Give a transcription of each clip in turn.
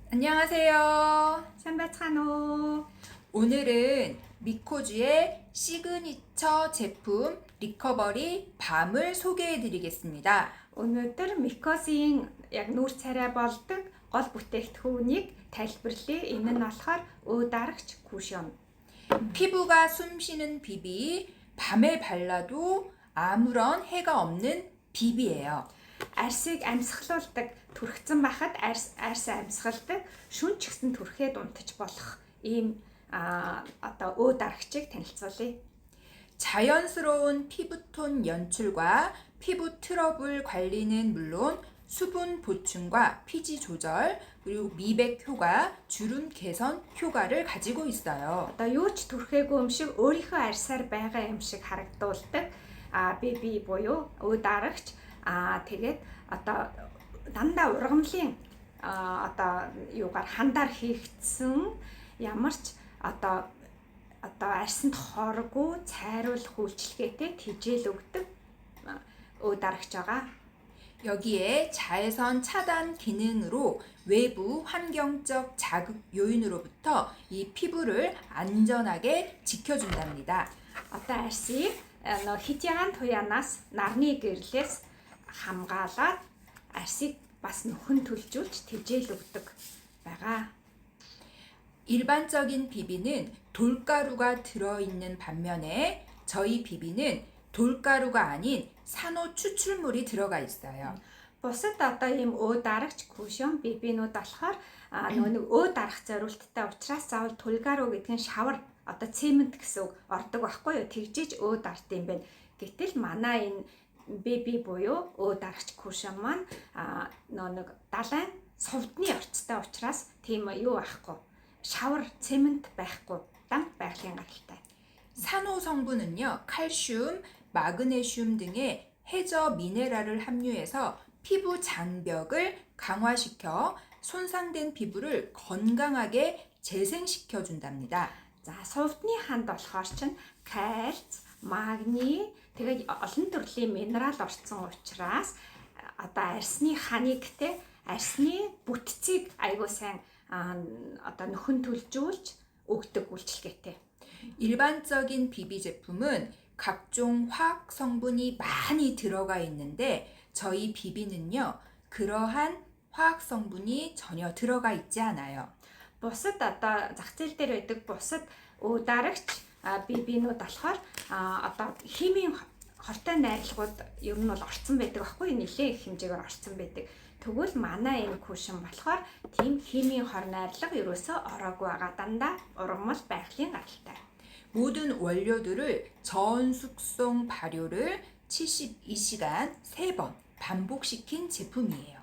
안녕하세요. Сайн байцгаана уу? 오늘은 미코주의 시그니처 제품 리커버리 밤을 소개해 드리겠습니다. Өнөөдөр Микосийн яг нүүр царай болдог гол бүтээгдэхүүнийг тайлбарлая. Энэ нь болохоор өө дарагч кушон. 피부가 숨쉬는 비비, 밤에 발라도 아무런 해가 없는 비비예요. Арсыг амьсгалуулдаг, түрхцэн байхад арс амьсгалдаг, шүн ч гэсэн түрхээд унтаж болох ийм өө дарагчийг танилцуулъя. 자연스러운 피부톤 연출과 피부 트러블 관리는 물론 수분 보충과 피지 조절, 그리고 미백 효과, 주름 개선 효과를 가지고 있어요. Одоо юу ч түрхээгүй юм шиг өөрийнхөө арсаар байгаа юм шиг харагдуулдаг биби буюу өө дарагч тэгээд одоо дандаа ургамлын одоо юугаар хандаар хийгдсэн ямар ч одоо арсанд хоргүй цайруулах үйлчилгээтэй тижэл өгдөг өө дарагч байгаа. 여기에 자외선 차단 기능으로 외부 환경적 자극 요인으로부터 이 피부를 안전하게 지켜준답니다. Одоо арсыг хитягаан туянаас нарны гэрлээс хамгаалаад арсыг бас нөхөн төлжүүлж тижэл өгдөг байгаа. 일반적인 비비는 돌가루가 들어있는 반면에 저희 비비는 돌가루가 아닌 산호 추출물이 들어가 있어요. Бусад одоо ийм өө дарагч кушон бибинууд болохоор нөгөө өө дарах зориулттай учраас заавал тулгаруу гэдэг нь шавар одоо цемент гэсэн үг ордог байхгүй юу? Тэгжиж өө дарт юм байна. Гэтэл манай энэ биби буюу өө дарагч кушон маань нэг далайн сувдны орцтой учраас тийм юу байхгүй. Шавар цемент байхгүй. Дан байгалийн гаралтай. 산호 성분은요, 칼슘, 마그네슘 등의 해저 미네랄을 함유해서 피부 장벽을 강화시켜 손상된 피부를 건강하게 재생시켜 준답니다. За сувдны ханд болохоор чинь кальц, магний тэгээд олон төрлийн минерал орсон учраас одоо арсны ханигтэй арсны бүтцийг аягүй сайн одоо нөхөн төлжүүлж өгдөг үйлчилгээтэй. 일반적인 비비 제품은 각종 화학 성분이 많이 들어가 있는데 저희 비비는요, 그러한 화학 성분이 전혀 들어가 있지 않아요. Бусад одоо зах зээл дээр байдаг бусад өө дарагч бибинууд болохоор одоо химийн хортой найрлагууд ер нь бол орцсон байдаг байхгүй нэлээд их хэмжээгээр орцсон байдаг. Тэгвэл манай энэ кушон болохоор тийм химийн хор найрлага ерөөсөө ороогүй байгаа дандаа ургамал байгалийн гаралтай. 모든 원료들을 저온숙성 발효를 72시간 3번 반복시킨 제품이에요.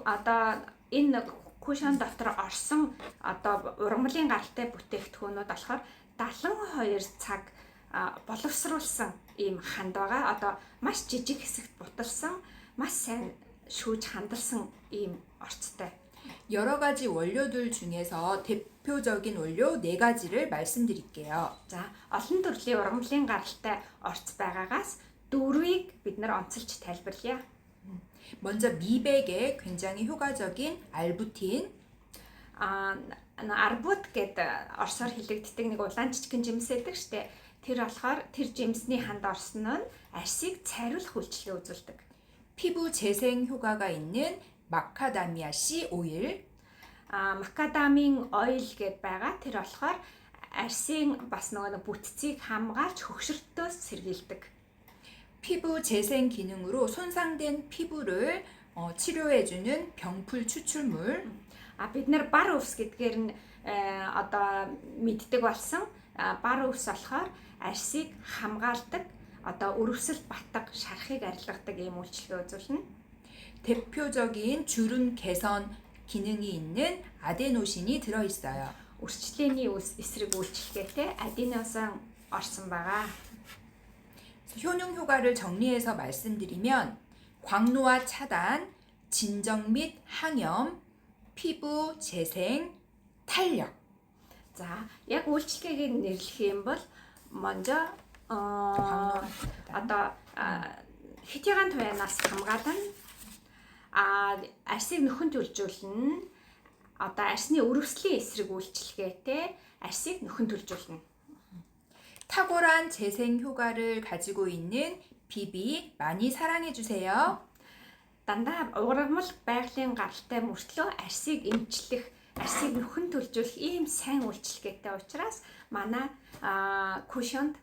Одоо энэ кушон дотор орсон одоо ургамлын гаралтай бүтээгдэхүүнүүд болохоор 72 цаг боловсруулсан ийм ханд байгаа. Одоо маш жижиг хэсэгт буталсан, маш сайн шүүж хандалсан ийм орцтой. 여러 가지 원료들 중에서 대표적인 원료 4가지를 말씀드릴게요. За, олон төрлийн ургамлын гаралтай орц байгаагаас дөрвийг бид нар онцолж тайлбарлая. 먼저 미백에 굉장히 효과적인 알부틴, Арбут гэдэг орсоор хэлэгддэг нэг улаан жижигхэн жимс байдаг штэ. Тэр болохоор тэр жимсний ханд орсон нь арсыг цайруулах үйлчилгээ үзүүлдэг. 피부 재생 효과가 있는 마카다미아 씨 오일, Макадамийн ойл гэдээ байгаа. Тэр болохоор арсын бас нэг бүтцийг хамгаалж хөгшөртөөс сэргийлдэг. 피부 재생 기능으로 손상된 피부를 치료해주는 병풀 추출물, Бид нар бар өвс гэдгээр нь одоо мэддэг болсон. Бар өвс болохоор арсыг хамгаалдаг, одоо өрөвсөл батг, шарахыг арилгадаг ийм үйлчилгээ үзүүлнэ. 대표적인 주름 개선 기능이 있는 아데노신이 들어있어요. Үрчлээний эсрэг үйлчилгээтэй аденосын орсон байгаа. 효능 효과를 정리해서 말씀드리면 광노화 차단, 진정 및 항염, 피부 재생, 탄력. За, яг үйлчилгээг нэрлэх юм бол 먼저 одоо хитягаан туянаас хамгаална. Арсыг нөхөн төлжүүлнэ. одоо арсны өрөвслийн эсрэг үйлчилгээтэй арсыг нөхөн төлжүүлнэ. 탁월한 재생 효과를 가지고 있는 비비 많이 사랑해 주세요. Дандаа уграмал байгалийн гаралтай мөртлөө арсыг эмчлэх, арсыг нөхөн төлжүүлэх ийм сайн үйлчилгээтэй учраас манай кушонд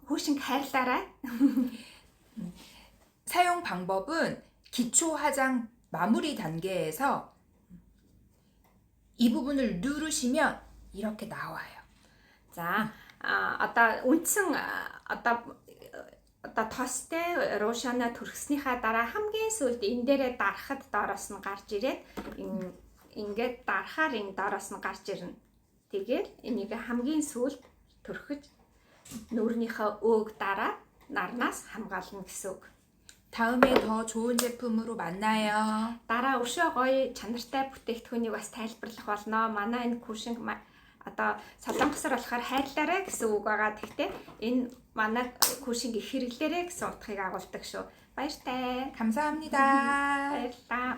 хүүшинг хайрлаарай. 사용 방법은 기초 화장 마무리 단계에서 이 부분을 누르시면 이렇게 나와요. За одоо үндсэн одоо тостэй рушана төрхснийхаа дараа хамгийн сүүлд энэ дээрээ дарахад доороос нь гарч ирээд ингээд дарахаар энэ доороос нь гарч ирнэ. Тэгээд энийг хамгийн сүүлд төрхөж нүүрнийхээ өөг дараа нарнаас хамгаална гэсэн үг. 다음에 더 좋은 제품으로 만나요. Дараа өшөө гоё чанартай бүтээгдэхүүнийг бас тайлбарлах болно. Манай энэ кушинг одоо солонгосоор болохоор хайрлаарай гэсэн үг байгаа. Тэгтээ энэ манай кушинг их хэрэглээрэй гэсэн утгыг агуулдаг шүү. Баяртай. 감사합니다. Баярлалаа.